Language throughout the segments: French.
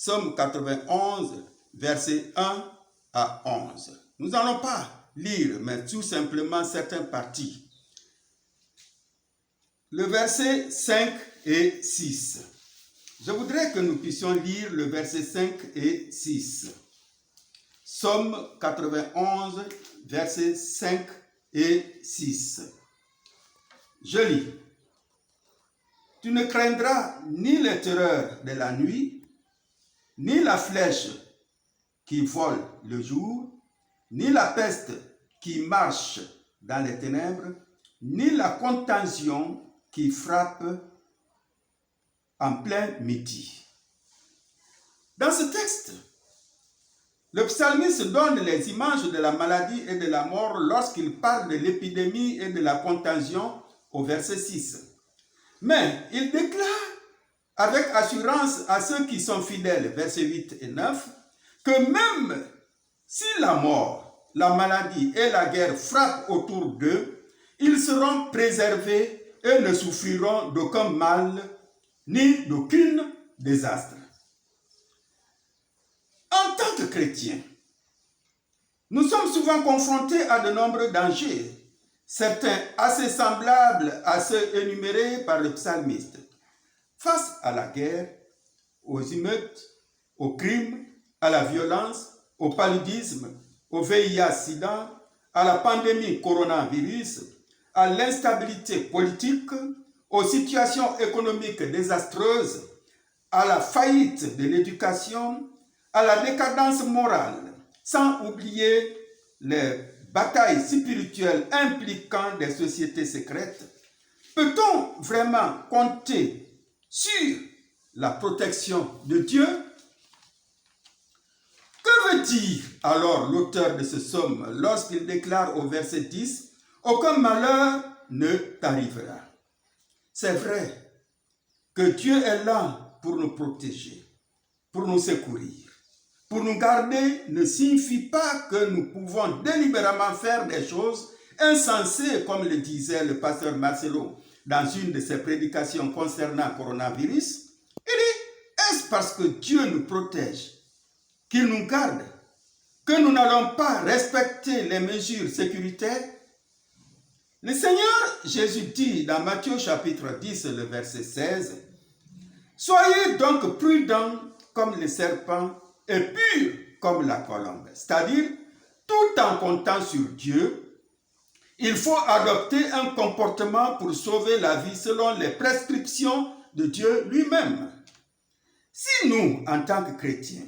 Somme 91, versets 1 à 11. Nous n'allons pas lire, mais tout simplement certaines parties. Le verset 5 et 6. Je voudrais que nous puissions lire le verset 5 et 6. Somme 91, versets 5 et 6. Je lis. Tu ne craindras ni les terreurs de la nuit, ni la flèche qui vole le jour, ni la peste qui marche dans les ténèbres, ni la contagion qui frappe en plein midi. Dans ce texte, le psalmiste donne les images de la maladie et de la mort lorsqu'il parle de l'épidémie et de la contagion au verset 6. Mais il déclare avec assurance à ceux qui sont fidèles, versets 8 et 9, que même si la mort, la maladie et la guerre frappent autour d'eux, ils seront préservés et ne souffriront d'aucun mal ni d'aucun désastre. En tant que chrétiens, nous sommes souvent confrontés à de nombreux dangers, certains assez semblables à ceux énumérés par le psalmiste. Face à la guerre, aux émeutes, aux crimes, à la violence, au paludisme, au VIH-Sida, à la pandémie coronavirus, à l'instabilité politique, aux situations économiques désastreuses, à la faillite de l'éducation, à la décadence morale, sans oublier les batailles spirituelles impliquant des sociétés secrètes, peut-on vraiment compter sur la protection de Dieu? Que veut dire alors l'auteur de ce psaume lorsqu'il déclare au verset 10 « Aucun malheur ne t'arrivera ». C'est vrai que Dieu est là pour nous protéger, pour nous secourir. Pour nous garder ne signifie pas que nous pouvons délibérément faire des choses insensées, comme le disait le pasteur Marcelo dans une de ses prédications concernant le coronavirus. Il dit, est-ce parce que Dieu nous protège, qu'il nous garde, que nous n'allons pas respecter les mesures sécuritaires? Le Seigneur Jésus dit dans Matthieu chapitre 10, le verset 16, « Soyez donc prudents comme les serpents et purs comme la colombe. » C'est-à-dire, tout en comptant sur Dieu, il faut adopter un comportement pour sauver la vie selon les prescriptions de Dieu lui-même. Si nous, en tant que chrétiens,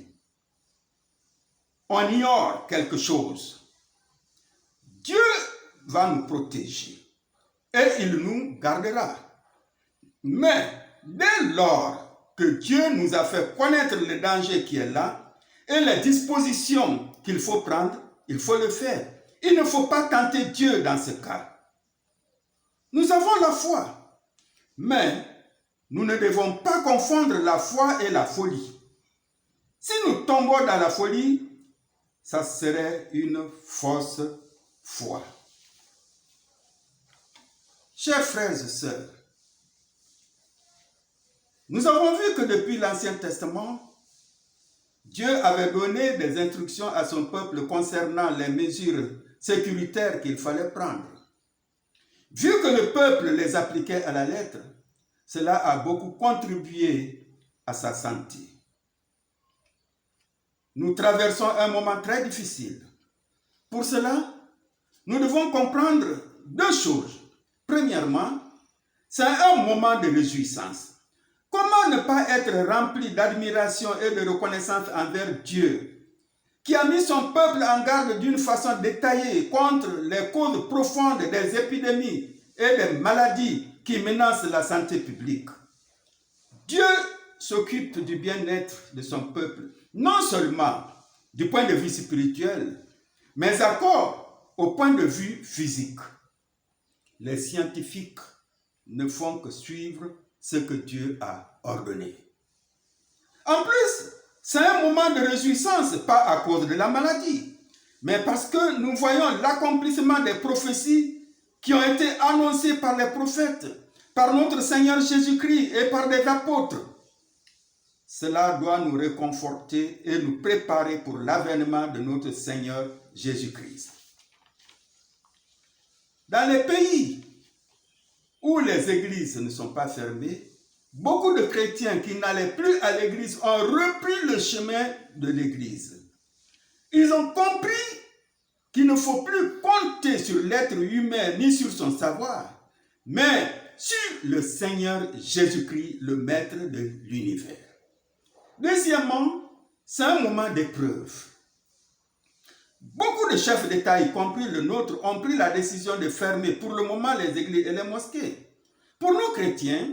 on ignore quelque chose, Dieu va nous protéger et il nous gardera. Mais dès lors que Dieu nous a fait connaître le danger qui est là et les dispositions qu'il faut prendre, il faut le faire. Il ne faut pas tenter Dieu dans ce cas. Nous avons la foi, mais nous ne devons pas confondre la foi et la folie. Si nous tombons dans la folie, ça serait une fausse foi. Chers frères et sœurs, nous avons vu que depuis l'Ancien Testament, Dieu avait donné des instructions à son peuple concernant les mesures sécuritaires qu'il fallait prendre. Vu que le peuple les appliquait à la lettre, cela a beaucoup contribué à sa santé. Nous traversons un moment très difficile. Pour cela, nous devons comprendre deux choses. Premièrement, c'est un moment de réjouissance. Comment ne pas être rempli d'admiration et de reconnaissance envers Dieu, qui a mis son peuple en garde d'une façon détaillée contre les causes profondes des épidémies et des maladies qui menacent la santé publique. Dieu s'occupe du bien-être de son peuple, non seulement du point de vue spirituel, mais encore au point de vue physique. Les scientifiques ne font que suivre ce que Dieu a ordonné. En plus, c'est un moment de réjouissance, pas à cause de la maladie, mais parce que nous voyons l'accomplissement des prophéties qui ont été annoncées par les prophètes, par notre Seigneur Jésus-Christ et par des apôtres. Cela doit nous réconforter et nous préparer pour l'avènement de notre Seigneur Jésus-Christ. Dans les pays où les églises ne sont pas fermées, beaucoup de chrétiens qui n'allaient plus à l'église ont repris le chemin de l'église. Ils ont compris qu'il ne faut plus compter sur l'être humain ni sur son savoir, mais sur le Seigneur Jésus-Christ, le Maître de l'univers. Deuxièmement, c'est un moment d'épreuve. Beaucoup de chefs d'État, y compris le nôtre, ont pris la décision de fermer pour le moment les églises et les mosquées. Pour nous chrétiens,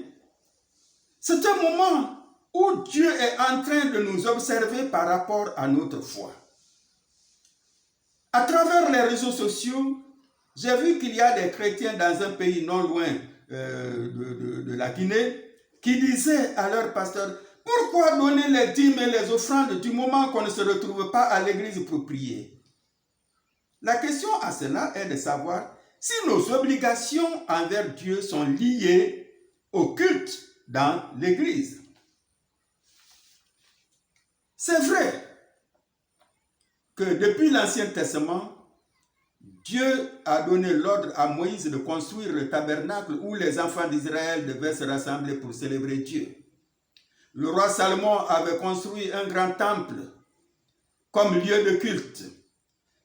c'est un moment où Dieu est en train de nous observer par rapport à notre foi. À travers les réseaux sociaux, j'ai vu qu'il y a des chrétiens dans un pays non loin de la Guinée qui disaient à leur pasteur: pourquoi donner les dîmes et les offrandes du moment qu'on ne se retrouve pas à l'église pour prier? La question à cela est de savoir si nos obligations envers Dieu sont liées au culte dans l'église. C'est vrai que depuis l'Ancien Testament, Dieu a donné l'ordre à Moïse de construire le tabernacle où les enfants d'Israël devaient se rassembler pour célébrer Dieu. Le roi Salomon avait construit un grand temple comme lieu de culte.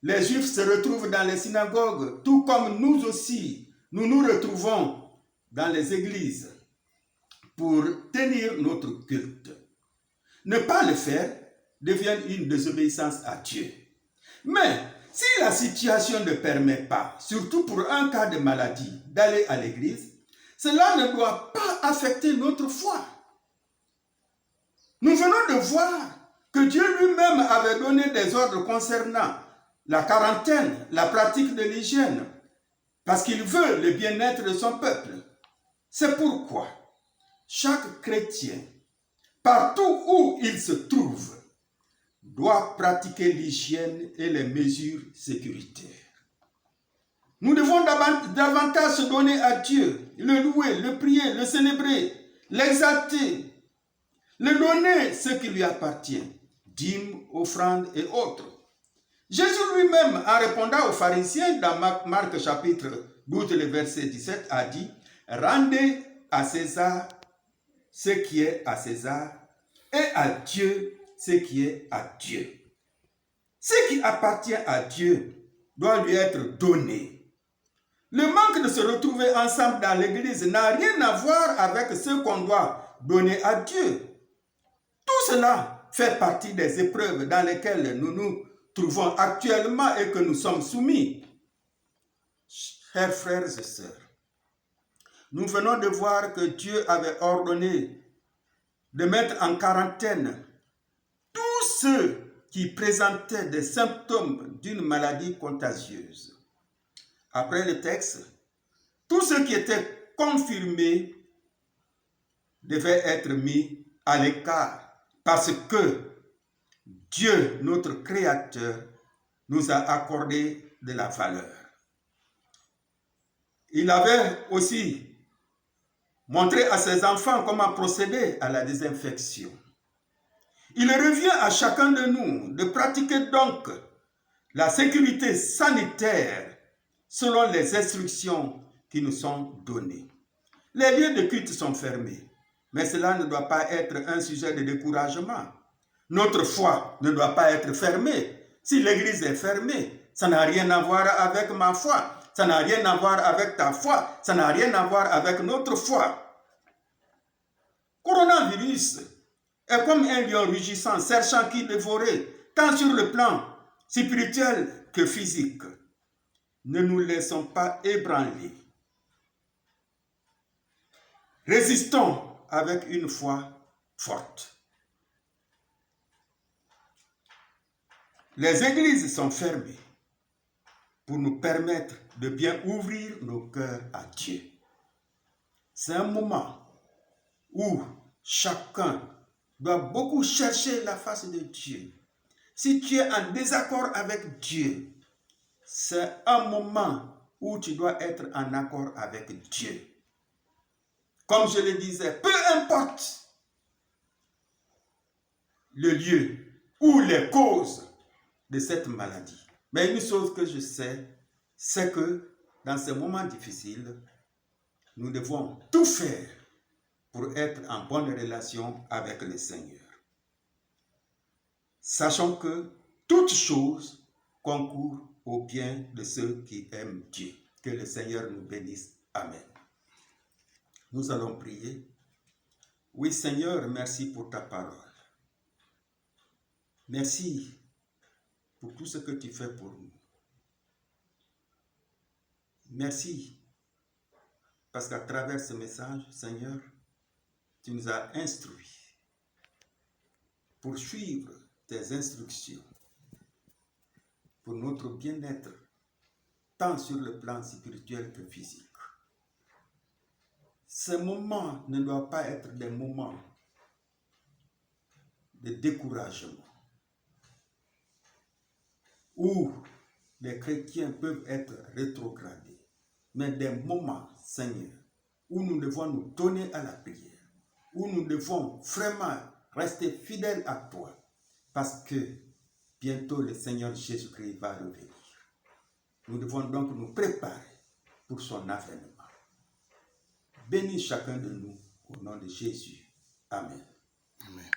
Les Juifs se retrouvent dans les synagogues, tout comme nous aussi, nous nous retrouvons dans les églises pour tenir notre culte. Ne pas le faire devient une désobéissance à Dieu. Mais si la situation ne permet pas, surtout pour un cas de maladie, d'aller à l'église, cela ne doit pas affecter notre foi. Nous venons de voir que Dieu lui-même avait donné des ordres concernant la quarantaine, la pratique de l'hygiène, parce qu'il veut le bien-être de son peuple. C'est pourquoi chaque chrétien, partout où il se trouve, doit pratiquer l'hygiène et les mesures sécuritaires. Nous devons davantage se donner à Dieu, le louer, le prier, le célébrer, l'exalter, le donner ce qui lui appartient, dîmes, offrandes et autres. Jésus lui-même, en répondant aux pharisiens dans Marc chapitre 12, le verset 17, a dit: rendez à César ce qui est à César et à Dieu ce qui est à Dieu. Ce qui appartient à Dieu doit lui être donné. Le manque de se retrouver ensemble dans l'église n'a rien à voir avec ce qu'on doit donner à Dieu. Tout cela fait partie des épreuves dans lesquelles nous nous trouvons actuellement et que nous sommes soumis. Chers frères et sœurs, nous venons de voir que Dieu avait ordonné de mettre en quarantaine tous ceux qui présentaient des symptômes d'une maladie contagieuse. Après le texte, tous ceux qui étaient confirmés devaient être mis à l'écart parce que Dieu, notre Créateur, nous a accordé de la valeur. Il avait aussi montré à ses enfants comment procéder à la désinfection. Il revient à chacun de nous de pratiquer donc la sécurité sanitaire selon les instructions qui nous sont données. Les lieux de culte sont fermés, mais cela ne doit pas être un sujet de découragement. Notre foi ne doit pas être fermée. Si l'église est fermée, ça n'a rien à voir avec ma foi. Ça n'a rien à voir avec ta foi. Ça n'a rien à voir avec notre foi. Coronavirus est comme un lion rugissant, cherchant qui dévorer, tant sur le plan spirituel que physique. Ne nous laissons pas ébranler. Résistons avec une foi forte. Les églises sont fermées pour nous permettre de bien ouvrir nos cœurs à Dieu. C'est un moment où chacun doit beaucoup chercher la face de Dieu. Si tu es en désaccord avec Dieu, c'est un moment où tu dois être en accord avec Dieu. Comme je le disais, peu importe le lieu ou les causes de cette maladie. Mais une chose que je sais, c'est que dans ces moments difficiles, nous devons tout faire pour être en bonne relation avec le Seigneur. Sachons que toute chose concourt au bien de ceux qui aiment Dieu. Que le Seigneur nous bénisse. Amen. Nous allons prier. Oui, Seigneur, merci pour ta parole. Merci pour tout ce que tu fais pour nous. Merci parce qu'à travers ce message, Seigneur, tu nous as instruits pour suivre tes instructions pour notre bien-être, tant sur le plan spirituel que physique. Ces moments ne doivent pas être des moments de découragement, où les chrétiens peuvent être rétrogradés, mais des moments, Seigneur, où nous devons nous donner à la prière, où nous devons vraiment rester fidèles à toi, parce que bientôt le Seigneur Jésus-Christ va revenir. Nous devons donc nous préparer pour son avènement. Bénis chacun de nous au nom de Jésus. Amen. Amen.